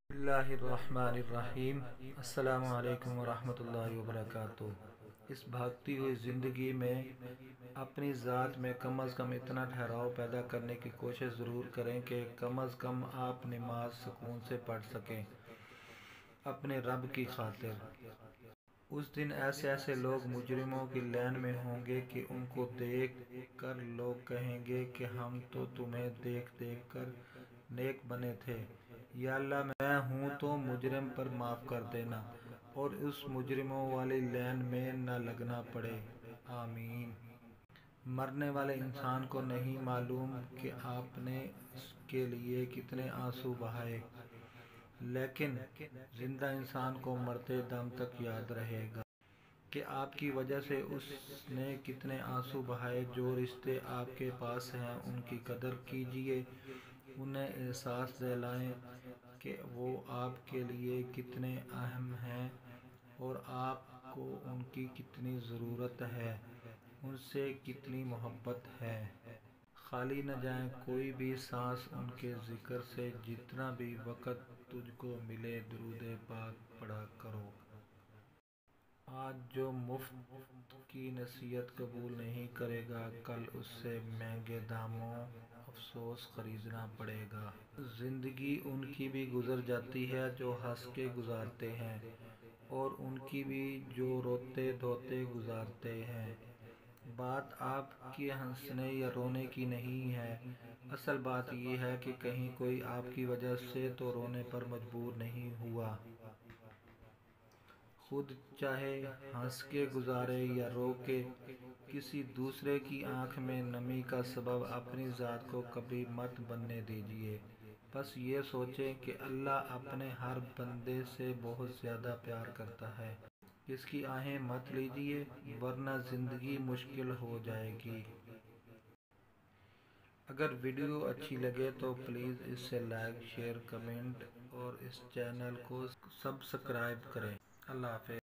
اللہ الرحمن الرحیم۔ السلام علیکم ورحمۃ اللہ وبرکاتہ۔ اس بھاگتی ہوئی زندگی میں اپنی ذات میں کم از کم اتنا ٹھہراؤ پیدا کرنے کی کوشش ضرور کریں کہ کم از کم آپ نماز سکون سے پڑھ سکیں اپنے رب کی خاطر۔ اس دن ایسے لوگ مجرموں کی لین میں ہوں گے کہ ان کو دیکھ کر لوگ کہیں گے کہ ہم تو تمہیں دیکھ کر نیک بنے تھے، یا اللہ میں ہوں تو مجرم پر معاف کر دینا اور اس مجرموں والی لین میں نہ لگنا پڑے، آمین۔ مرنے والے انسان کو نہیں معلوم کہ آپ نے اس کے لیے کتنے آنسو بہائے، لیکن زندہ انسان کو مرتے دم تک یاد رہے گا کہ آپ کی وجہ سے اس نے کتنے آنسو بہائے۔ جو رشتے آپ کے پاس ہیں ان کی قدر کیجیے، انہیں احساس دلائیں کہ وہ آپ کے لیے کتنے اہم ہیں اور آپ کو ان کی کتنی ضرورت ہے، ان سے کتنی محبت ہے۔ خالی نہ جائے کوئی بھی سانس ان کے ذکر سے۔ جتنا بھی وقت تجھ کو ملے درود پاک پڑھا کرو۔ آج جو مفت کی نصیحت قبول نہیں کرے گا، کل اس سے مہنگے داموں افسوس خریدنا پڑے گا۔ زندگی ان کی بھی گزر جاتی ہے جو ہنس کے گزارتے ہیں، اور ان کی بھی جو روتے دھوتے گزارتے ہیں۔ بات آپ کے ہنسنے یا رونے کی نہیں ہے، اصل بات یہ ہے کہ کہیں کوئی آپ کی وجہ سے تو رونے پر مجبور نہیں ہوا۔ خود چاہے ہنس کے گزارے یا رو کے، کسی دوسرے کی آنکھ میں نمی کا سبب اپنی ذات کو کبھی مت بننے دیجیے۔ بس یہ سوچیں کہ اللہ اپنے ہر بندے سے بہت زیادہ پیار کرتا ہے۔ اس کی آہیں مت لیجیے ورنہ زندگی مشکل ہو جائے گی۔ اگر ویڈیو اچھی لگے تو پلیز اسے لائک، شیئر، کمنٹ اور اس چینل کو سبسکرائب کریں۔ اللہ حافظ۔